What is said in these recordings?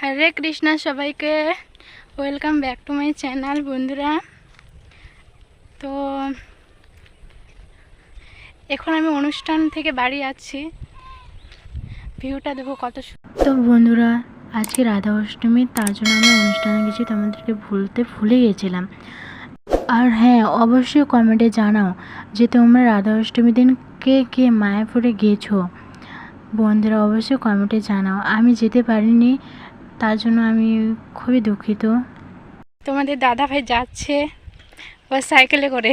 হরে কৃষ্ণ সবাইকে welcome back to my channel বন্ধুরা। তো এখন আমি অনুষ্ঠান থেকে বাড়ি যাচ্ছি, ভিউটা দেখো কত তো বন্ধুরা আজকে রাধা অষ্টমী, তার জন্য আমি অনুষ্ঠানে গেছি, তোমাদেরকে ভুলে গেছিলাম। আর হ্যাঁ, অবশ্যই কমেন্টে জানাও যে তোমরা রাধা অষ্টমীর দিন কে কে মায়াপুরে গেছো। বন্ধুরা অবশ্যই কমেন্টে জানাও, আমি যেতে পারিনি, তার জন্য আমি খুবই দুঃখিত। তোমাদের দাদা ভাই যাচ্ছে ও সাইকেলে করে।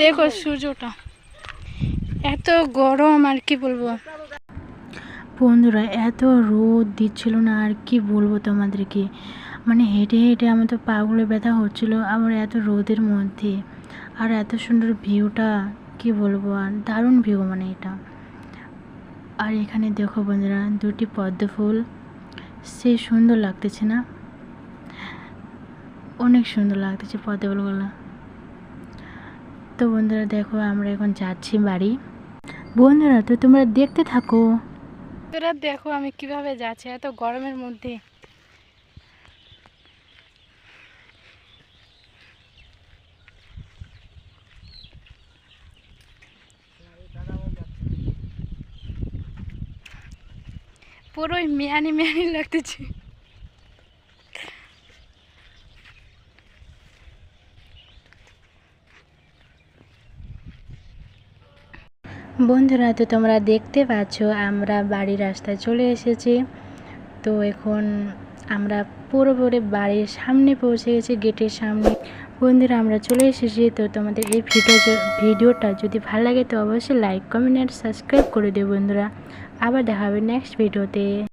দেখো সূর্যটা এত গরম, আর কি বলবো বন্ধুরা, এত রোদ দিচ্ছিল না, আর কি বলবো তোমাদেরকে। মানে হেঁটে হেঁটে আমার তো পাগুলো ব্যথা হচ্ছিল, আবার এত রোদের মধ্যে, আর এত সুন্দর ভিউটা কি বলবো, আর দারুণ ভিউ মানে এটা। আর এখানে দেখো বন্ধুরা, দুটি পদ্ম ফুল, সে সুন্দর লাগতেছে না? অনেক সুন্দর লাগতেছে পদ্ম ফুলগুলো। তো বন্ধুরা দেখো, আমরা এখন যাচ্ছি বাড়ি। বন্ধুরা তো তোমরা দেখতে থাকো। তোরা দেখো আমি কিভাবে যাচ্ছি এত গরমের মধ্যে। পুরোই মিয়ানি মিয়ানি লাগতেছে। বন্ধুরা তো তোমরা দেখতে পাচ্ছ আমরা বাড়ির রাস্তায় চলে এসেছি। তো এখন আমরা পুরোপুরি বাড়ির সামনে পৌঁছে গেছি, গেটের সামনে। বন্ধুরা আমরা চলে এসেছি। তো তোমাদের এই ভিডিওটা যদি ভালো লাগে তো অবশ্যই লাইক, কমেন্ট আর সাবস্ক্রাইব করে দিও বন্ধুরা। আবার দেখা হবে নেক্সট ভিডিওতে।